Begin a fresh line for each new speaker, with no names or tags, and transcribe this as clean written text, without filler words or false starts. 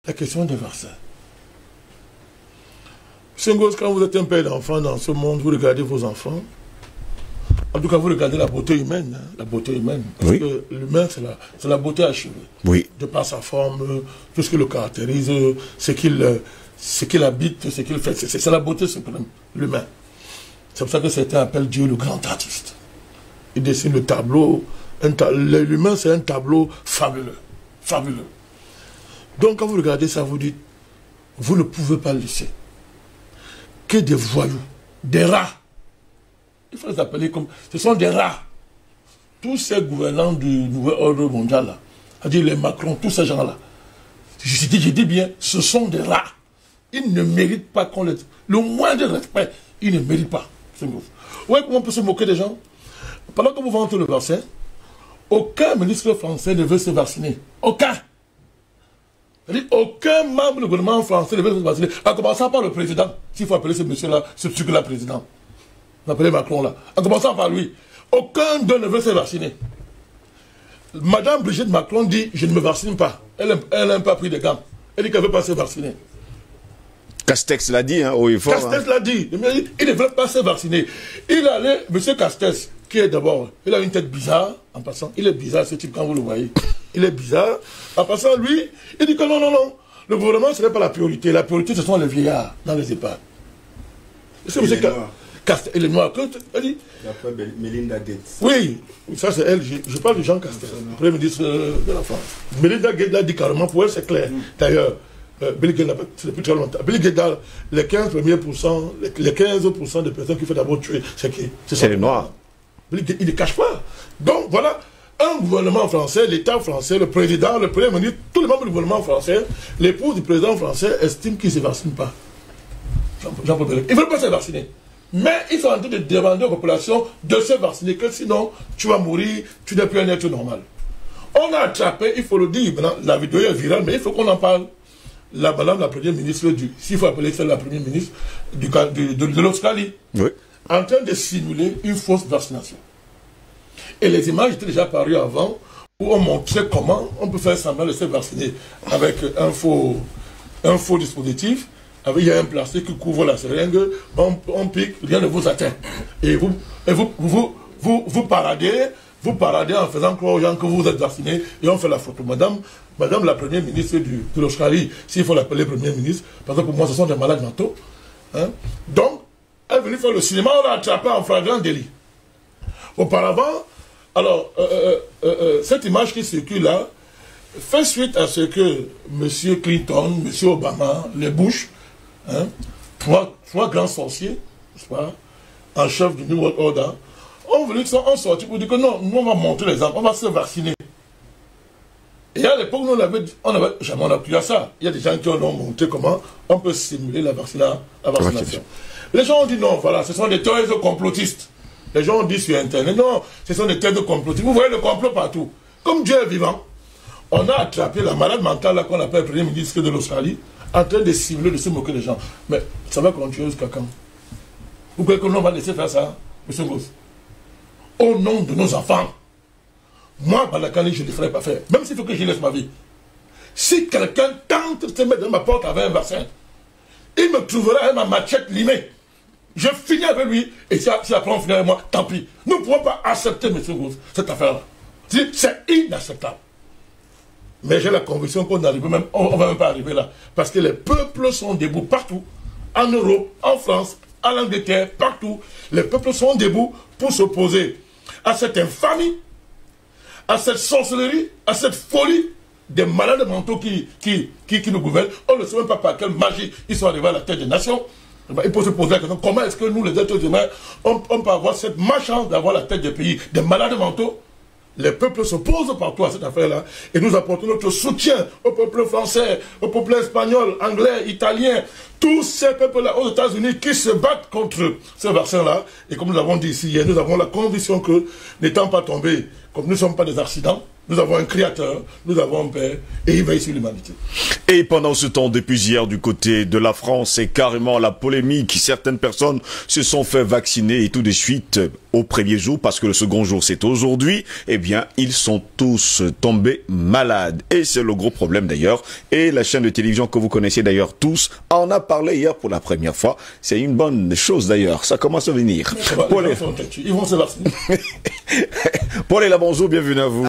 la question des vaccins. Sengos, quand vous êtes un père d'enfants dans ce monde, vous regardez vos enfants. En tout cas, vous regardez la beauté humaine. Hein, la beauté humaine. Parce que l'humain, c'est la beauté achevée.
Oui.
De par sa forme, tout ce qui le caractérise, ce qu'il habite, ce qu'il fait. C'est la beauté suprême, l'humain. C'est pour ça que certains appellent Dieu le grand artiste. Il dessine le tableau. L'humain, c'est un tableau fabuleux. Fabuleux. Donc, quand vous regardez ça, vous dites, vous ne pouvez pas laisser que des voyous, des rats. Il faut les appeler comme... Ce sont des rats. Tous ces gouvernants du nouvel ordre mondial, là, c'est-à-dire les Macron, tous ces gens-là, je dis bien, ce sont des rats. Ils ne méritent pas qu'on les... Le moindre respect, ils ne méritent pas. Vous voyez comment on peut se moquer des gens? Pendant que vous vantez le vaccin, aucun ministre français ne veut se vacciner. Aucun. Aucun membre du gouvernement français ne veut se vacciner. En commençant par le président. S'il faut appeler ce monsieur-là, ce truc-là président. On appelle Macron là. En commençant par lui. Aucun d'eux ne veut se vacciner. Madame Brigitte Macron dit, je ne me vaccine pas. Elle n'a même pas pris de gants. Elle dit qu'elle ne veut pas se vacciner.
Castex l'a dit, hein, haut et fort.
Castex l'a dit. Il ne veut pas se vacciner. Il allait, monsieur Castex, qui est d'abord, il a une tête bizarre, en passant. Il est bizarre, ce type, quand vous le voyez. Il est bizarre. En passant, lui, il dit que non, non, non. Le gouvernement, ce n'est pas la priorité. La priorité, ce sont les vieillards dans les EHPAD. C'est monsieur Castex. Et les noirs, elle dit.
D'après Melinda Gates.
Oui, ça c'est elle. Je parle de Jean Castex, le Premier ministre de la France. Melinda Gates l'a dit carrément, pour elle, c'est clair. D'ailleurs, Bill Gates, c'est depuis très longtemps. Bill Gates, les 15 premiers pourcents, les 15% de personnes qui font d'abord tuer, c'est qui?
C'est les Noirs.
Bill Gates, il ne cache pas. Donc voilà, un gouvernement français, l'État français, le président, le Premier ministre, tous les membres du gouvernement français, l'épouse du président français estiment qu'ils ne se vaccinent pas. Jean-Paul Bellet. Ils ne veulent pas se vacciner. Mais ils sont en train de demander aux populations de se vacciner, que sinon tu vas mourir, tu n'es plus un être normal. On a attrapé, il faut le dire, maintenant, la vidéo est virale, mais il faut qu'on en parle. Madame la première ministre, s'il faut appeler ça la première ministre de l'Australie, oui, en train de simuler une fausse vaccination. Et les images étaient déjà parues avant, où on montrait comment on peut faire semblant de se vacciner avec un faux dispositif. Il y a un plastique qui couvre la seringue, on pique, rien ne vous atteint. Et vous paradez en faisant croire aux gens que vous êtes vaccinés, et on fait la photo. Madame la première ministre de l'Australie, s'il faut l'appeler premier ministre, parce que pour moi ce sont des malades mentaux. Hein? Donc, elle est venue faire le cinéma, on l'a attrapé en flagrant délit. Auparavant, alors, cette image qui circule là, fait suite à ce que M. Clinton, M. Obama, les Bush, hein, trois grands sorciers, en chef du New World Order, ont sorti pour dire que non, nous on va montrer les enfants, on va se vacciner. Et à l'époque, nous on avait jamais appris à ça. Il y a des gens qui ont montré comment on peut simuler la vaccination. Les gens ont dit non, voilà, ce sont des thèses complotistes. Les gens ont dit sur Internet, non, ce sont des thèses complotistes. Vous voyez le complot partout. Comme Dieu est vivant, on a attrapé la malade mentale qu'on appelle le Premier ministre de l'Australie, en train de simuler, de se moquer des gens. Mais ça va continuer jusqu'à quand? Vous croyez que l'on va laisser faire ça, M. Goss? Au nom de nos enfants. Moi, Balakani, je ne le ferai pas faire. Même s'il faut que je laisse ma vie. Si quelqu'un tente de se mettre dans ma porte avec un vaccin, il me trouvera avec ma machette limée. Je finis avec lui, et si après on finit avec moi, tant pis. Nous ne pouvons pas accepter, M. Goss, cette affaire-là. C'est inacceptable. Mais j'ai la conviction qu'on n'arrive même, on ne va même pas arriver là. Parce que les peuples sont debout partout. En Europe, en France, en Angleterre, partout. Les peuples sont debout pour s'opposer à cette infamie, à cette sorcellerie, à cette folie des malades mentaux qui nous gouvernent. On ne sait même pas par quelle magie ils sont arrivés à la tête des nations. Il faut se poser la question, comment est-ce que nous, les êtres humains, on peut avoir cette malchance d'avoir la tête des pays, des malades mentaux? Les peuples s'opposent partout à cette affaire-là. Et nous apportons notre soutien au peuple français, au peuple espagnol, anglais, italien, tous ces peuples-là aux États-Unis qui se battent contre ce vaccin-là. Et comme nous l'avons dit ici hier, nous avons la conviction que, n'étant pas tombés, comme nous ne sommes pas des accidents, Nous avons un créateur, nous avons un père, et il veille sur l'humanité.
Et pendant ce temps, depuis hier, du côté de la France, c'est carrément la polémique. Certaines personnes se sont fait vacciner et tout de suite, au premier jour, parce que le second jour c'est aujourd'hui, eh bien, ils sont tous tombés malades. Et c'est le gros problème d'ailleurs. Et la chaîne de télévision que vous connaissez d'ailleurs tous en a parlé hier pour la première fois. C'est une bonne chose d'ailleurs. Ça commence à venir.
Ils vont se vacciner.
Paul et là, bonjour, bienvenue à vous.